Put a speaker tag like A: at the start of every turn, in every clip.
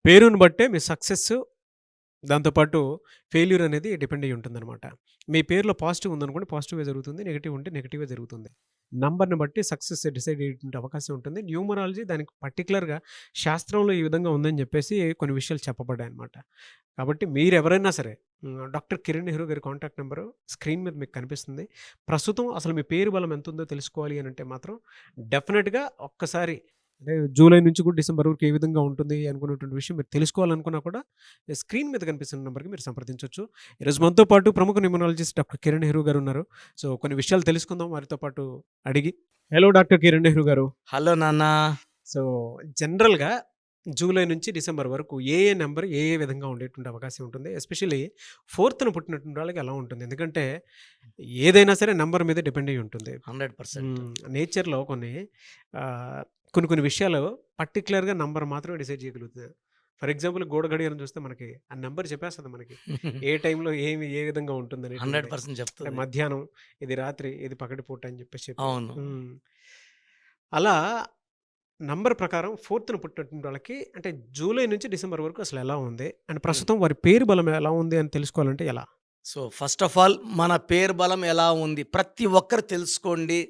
A: పేరుని బట్టే మీ సక్సెస్, దాంతో పాటు ఫెయిల్యూర్ అనేది డిపెండ్ అయ్యి ఉంటుందనమాట. మీ పేరులో పాజిటివ్ ఉందనుకోండి, పాజిటివే జరుగుతుంది. నెగెటివ్ ఉంటే నెగెటివే జరుగుతుంది. నంబర్‌ని బట్టి సక్సెస్ డిసైడ్ అయ్యేటువంటి అవకాశం ఉంటుంది. న్యూమరాలజీ దానికి పర్టిక్యులర్‌గా శాస్త్రంలో ఈ విధంగా ఉందని జెప్పేసి కొన్ని విషయాలు చెప్పబడ్డాయనమాట. కాబట్టి మీరెవరైనా సరే డాక్టర్ కిరణ్ నెహ్రూ గారి కాంటాక్ట్ నంబరు స్క్రీన్ మీద మీకు కనిపిస్తుంది. ప్రస్తుతం అసలు మీ పేరు బలం ఎంతుందో తెలుసుకోవాలి అనంటే మాత్రం డెఫినిట్‌గా ఒక్కసారి అంటే జూలై నుంచి కూడా డిసెంబర్ వరకు ఏ విధంగా ఉంటుంది అనుకున్నటువంటి విషయం మీరు తెలుసుకోవాలనుకున్నా కూడా స్క్రీన్ మీద కనిపిస్తున్న నంబర్‌కి మీరు సంప్రదించొచ్చు. ఈరోజు మనతో పాటు ప్రముఖ న్యూమరాలజిస్ట్ డాక్టర్ కిరణ్ నెహ్రూ గారు ఉన్నారు. సో, కొన్ని విషయాలు తెలుసుకుందాం వారితో పాటు అడిగి. హలో డాక్టర్ కిరణ్ నెహ్రూ గారు.
B: హలో నాన్న.
A: సో, జనరల్‌గా జూలై నుంచి డిసెంబర్ వరకు ఏ నంబర్ ఏ విధంగా ఉండేటువంటి అవకాశం ఉంటుంది? ఎస్పెషల్లీ ఫోర్త్‌న పుట్టినటువంటి వాళ్ళకి ఎలా ఉంటుంది? ఎందుకంటే ఏదైనా సరే నంబర్ మీదే డిపెండ్ అయ్యి ఉంటుంది.
B: 100%.
A: నేచర్‌లో కొన్ని కొన్ని విషయాలు పర్టిక్యులర్‌గా నంబర్ మాత్రమే డిసైడ్ చేయగలుగుతుంది. ఫర్ ఎగ్జాంపుల్ గోడ గడియారం చూస్తే మనకి ఆ నంబర్ చెప్పేస్తది మనకి. ఏ టైంలో ఏ విధంగా ఉంటుందనేటువంటిది.
B: 100%
A: అంటే
B: చెప్తది.
A: మధ్యాహ్నం, ఇది రాత్రి, ఇది పగటిపూట అని చెప్పి.
B: అవును.
A: అలా నంబర్ ప్రకారం ఫోర్త్‌న పుట్టినటువంటి వాళ్ళకి అంటే జూలై నుంచి డిసెంబర్ వరకు అసలు ఎలా ఉంది? అండ్ ప్రస్తుతం వారి పేరు బలం ఎలా ఉంది అని తెలుసుకోవాలంటే ఎలా?
B: సో, ఫస్ట్ ఆఫ్ ఆల్ మన పేరు బలం ఎలా ఉంది? ప్రతి ఒక్కరు తెలుసుకోండి.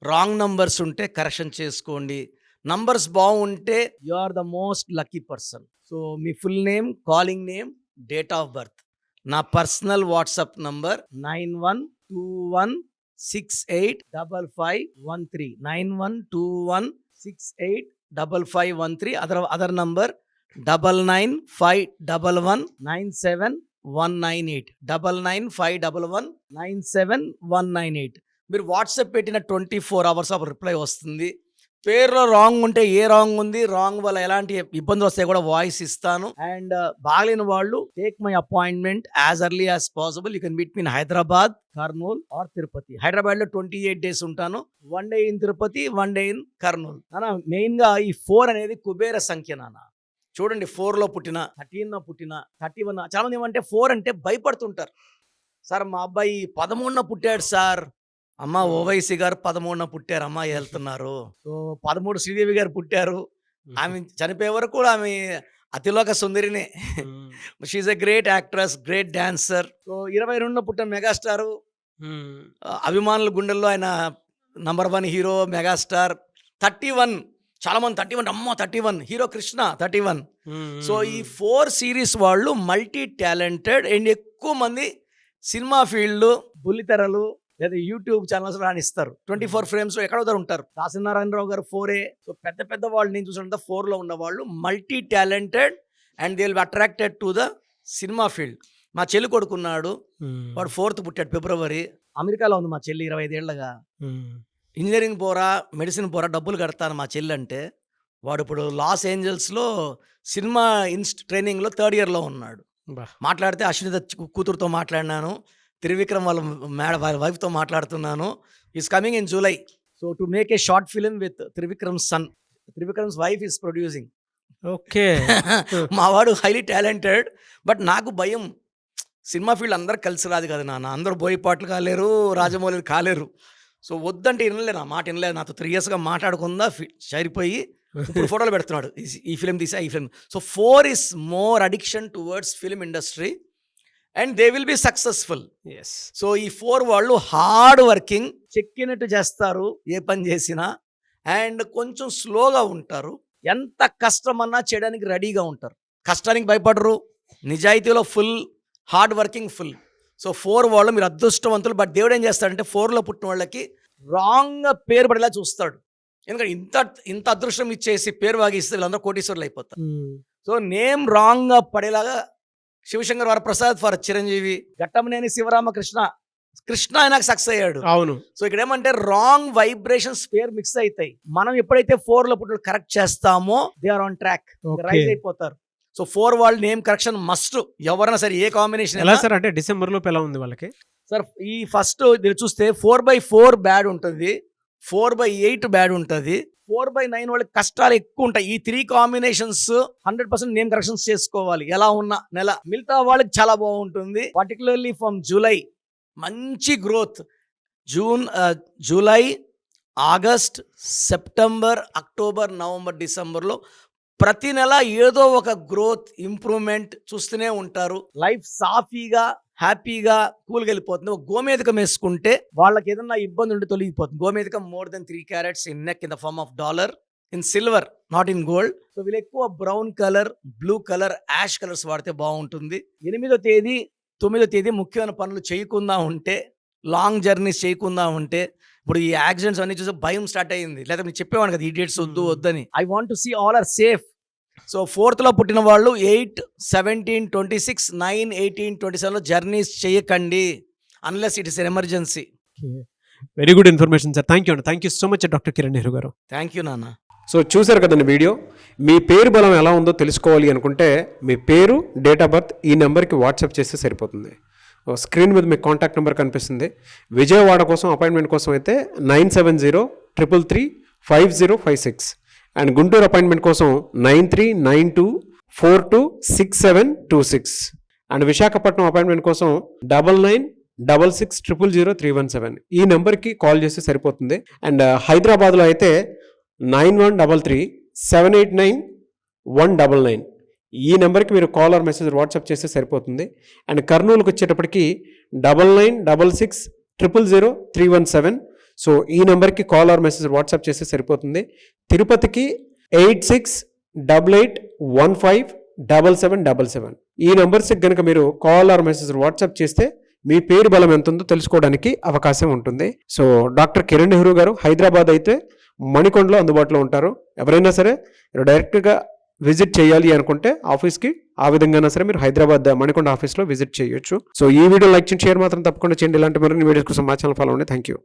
B: రాంగ్ నంబర్స్ ఉంటే కరెక్షన్ చేసుకోండి. నంబర్స్ బావుంటే you are the most lucky person. So, మీ full name, calling name, date of birth. నా personal WhatsApp number 9121685513. 9121685513. Other number 9951197198. 9951197198. మీరు వాట్సాప్ పెట్టిన 24 అవర్స్ రిప్లై వస్తుంది. పేరులో రాంగ్ ఉంటే ఏ రాంగ్ ఉంది, రాంగ్ వల్ల ఎలాంటి ఇబ్బందులు వస్తాయి కూడా వాయిస్ ఇస్తాను. అండ్ బాగలేని వాళ్ళు take my appointment as early as possible. You can meet me in Hyderabad, Kurnool or Tirupati. Hyderabad లో 28 days ఉంటాను. 1 day in Tirupati, 1 day in Kurnool. నాన్న మెయిన్ గా ఈ 4 అనేది కుబేర సంఖ్య నాన్న. చూడండి, 4లో పుట్టిన, 13లో పుట్టిన, 31. చాలా మంది ఏమంటే 4 అంటే భయపడుతుంటారు. సార్ మా అబ్బాయి 13న పుట్టాడు సార్. అమ్మ ఓవైసీ గారు 13న పుట్టారు, అమ్మ వెళ్తున్నారు. సో 13 శ్రీదేవి గారు పుట్టారు. ఆమె చనిపోయే వరకు కూడా ఆమె అతిలోక సుందరినే. She's a great actress, great dancer. So 22న పుట్టిన మెగాస్టారు. అభిమానుల గుండెల్లో ఆయన నంబర్ 1 హీరో, మెగాస్టార్. 31 చాలా మంది 31 అమ్మ 31 హీరో కృష్ణ 31. సో ఈ 4 సిరీస్ వాళ్ళు మల్టీ టాలెంటెడ్ అండ్ ఎక్కువ మంది సినిమా ఫీల్డ్, బుల్లితెరలు లేదా యూట్యూబ్ ఛానల్స్ రాణిస్తారు. 24 frames లో ఎక్కడో ఉంటారు. దాసనారాయణరావు గారు 4A. సో పెద్ద పెద్ద వాళ్ళు నేను చూసినంత 4లో ఉన్న వాళ్ళు multi talented and they will be attracted to the cinema field. మా చెల్లి కొడుకున్నాడు, వాడు 4th పుట్టాడు ఫిబ్రవరి. అమెరికాలో ఉంది మా చెల్లి 25 ఏళ్ళగా. ఇంజనీరింగ్ పోరా, మెడిసిన్ పోరా, డబ్బులు కడతాను మా చెల్లి అంటే, వాడు ఇప్పుడు లాస్ ఏంజల్స్లో సినిమా ట్రైనింగ్లో 3rd yearలో ఉన్నాడు. మాట్లాడితే అశ్వినిత కూతురుతో మాట్లాడినాను, త్రివిక్రమ్ వాళ్ళ వైఫ్తో మాట్లాడుతున్నాను. Is coming in July. So to make a short film with Trivikram's son. Trivikram's wife is producing.
A: Okay.
B: మా వాడు హైలీ టాలెంటెడ్. బట్ నాకు భయం, సినిమా ఫీల్డ్ అందరు కలిసి రాదు కదా నాన్న. అందరూ బోయపాట్లు కాలేరు, రాజమౌళి కాలేరు. సో వద్దంటే వినలేదు, నా మాట వినలేదు. నాతో 3 yearsగా మాట్లాడకుండా సరిపోయి ఇప్పుడు ఫోటోలు పెడుతున్నాడు, ఈ ఫిలిం తీసా, ఈ film. So 4 is more addiction towards film industry and they will be successful.
A: Yes.
B: So ఈ 4 వాళ్ళు హార్డ్ వర్కింగ్, చెక్కినట్టు చేస్తారు ఏ పని చేసినా, అండ్ కొంచెం స్లోగా ఉంటారు. ఎంత కష్టమన్నా చేయడానికి రెడీగా ఉంటారు. కష్టానికి భయపడరు, నిజాయితీలో full, hard working full. So 4 వాళ్ళు మీరు అదృష్టవంతులు. బట్ దేవుడు ఏం చేస్తాడంటే 4లో పుట్టిన వాళ్ళకి రాంగ్ పేరు పడేలా చూస్తాడు. ఎందుకంటే ఇంత అదృష్టం ఇచ్చేసి పేరు వాగిస్తే వీళ్ళందరూ కోటీశ్వరులు అయిపోతారు. సో నేమ్ రాంగ్ పడేలాగా శివశంకర్ వరప్రసాద్ ఫర్ చిరంజీవి, ఘట్టమనేని శివరామకృష్ణ, కృష్ణ ఆయనకు సక్సెస్ అయ్యాడు.
A: అవును.
B: సో ఇక్కడ ఏమంటే రాంగ్ వైబ్రేషన్స్ పేరు మిక్స్ అవుతాయి. మనం ఎప్పుడైతే 4లో పుట్టిన కరెక్ట్ చేస్తామో they are on track, rise అయిపోతారు. సో 4 వాళ్ళు నేమ్ కరెక్షన్ మస్ట్. ఎవరైనా సరే ఏ కాంబినేషన్
A: ఎలా సార్? అంటే డిసెంబర్ లోపు ఎలా ఉంది వాళ్ళకి
B: సార్? ఈ ఫస్ట్ చూస్తే 4/4 బ్యాడ్ ఉంటుంది, 4/8 బ్యాడ్ ఉంటుంది, 4/9 వాళ్ళకి కష్టాలు ఎక్కువ ఉంటాయి. ఈ 3 కాంబినేషన్స్ 100% నేమ్ కరెక్షన్స్ చేసుకోవాలి ఎలా ఉన్న నెల. మిగతా వాళ్ళకి చాలా బాగుంటుంది. పర్టికులర్లీ ఫ్రమ్ జూలై మంచి growth. July, August, September, October, November, డిసెంబర్లో ప్రతి నెల ఏదో ఒక గ్రోత్ ఇంప్రూవ్మెంట్ చూస్తూనే ఉంటారు. లైఫ్ సాఫీగా హ్యాపీగా కూల్గా వెళ్ళిపోతుంది. ఒక గోమేధికం వేసుకుంటే వాళ్ళకి ఏదన్నా ఇబ్బంది ఉంటే తొలగిపోతుంది. గోమేధికం more than 3 carats in neck in the form of dollar in silver, not in gold. So వీళ్ళు ఎక్కువ brown colour, blue colour, ash colours వాడితే బాగుంటుంది. 8వ తేదీ 9వ తేదీ ముఖ్యమైన పనులు చేయకుండా ఉంటే, లాంగ్ జర్నీస్ చేయకుండా ఉంటే, ఇప్పుడు ఈ యాక్సిడెంట్స్ అన్ని చూసి భయం స్టార్ట్ అయ్యింది. లేదా మీరు చెప్పేవాడు కదా ఇడియట్స్ వద్దని. I want to see all are safe. So 4th లో పుట్టిన వాళ్ళు 8, 17, 26, 9, 18, 27లో జర్నీస్ చేయకండి unless it is an emergency.
A: Very good information sir. Thank you so much doctor Kiran Nehru garu.
B: Thank you నాన్న.
A: సో చూసారు కదండి వీడియో. మీ పేరు బలం ఎలా ఉందో తెలుసుకోవాలి అనుకుంటే మీ పేరు, డేట్ ఆఫ్ బర్త్ ఈ నెంబర్కి వాట్సాప్ చేస్తే సరిపోతుంది. స్క్రీన్ మీద మీకు కాంటాక్ట్ నెంబర్ కనిపిస్తుంది. విజయవాడ కోసం అపాయింట్మెంట్ కోసం అయితే 9703335056 అండ్ గుంటూరు అపాయింట్మెంట్ కోసం 9392426726 అండ్ విశాఖపట్నం అపాయింట్మెంట్ కోసం 9966600317 ఈ నెంబర్కి కాల్ చేస్తే సరిపోతుంది. అండ్ హైదరాబాద్లో అయితే 9133789199 ఈ నెంబర్కి మీరు కాల్ ఆర్ మెసేజ్ వాట్సాప్ చేస్తే సరిపోతుంది. అండ్ కర్నూలుకి వచ్చేటప్పటికి 9966000317 సో ఈ నెంబర్కి కాల్ ఆర్ మెసేజ్ వాట్సాప్ చేస్తే సరిపోతుంది. తిరుపతికి 8688157777 ఈ నెంబర్స్కి కనుక మీరు కాల్ ఆర్ మెసేజ్ వాట్సాప్ చేస్తే మీ పేరు బలం ఎంత ఉందో తెలుసుకోవడానికి అవకాశం ఉంటుంది. సో డాక్టర్ కిరణ్ నెహ్రూ గారు హైదరాబాద్ అయితే మణికొండలో అందుబాటులో ఉంటారు. ఎవరైనా సరే మీరు డైరెక్ట్గా విజిట్ చేయాలి అనుకుంటే ఆఫీస్కి ఆ విధంగా సరే మీరు హైదరాబాద్ మణికొండ ఆఫీస్లో విజిట్ చేయొచ్చు. సో ఈ వీడియో లైక్ చేయండి, షేర్ మాత్రం తప్పకుండా చేయండి. ఇలాంటి మరిన్ని వీడియోస్ కోసం మా ఛానల్ ఫాలో అవ్వండి. Thank you.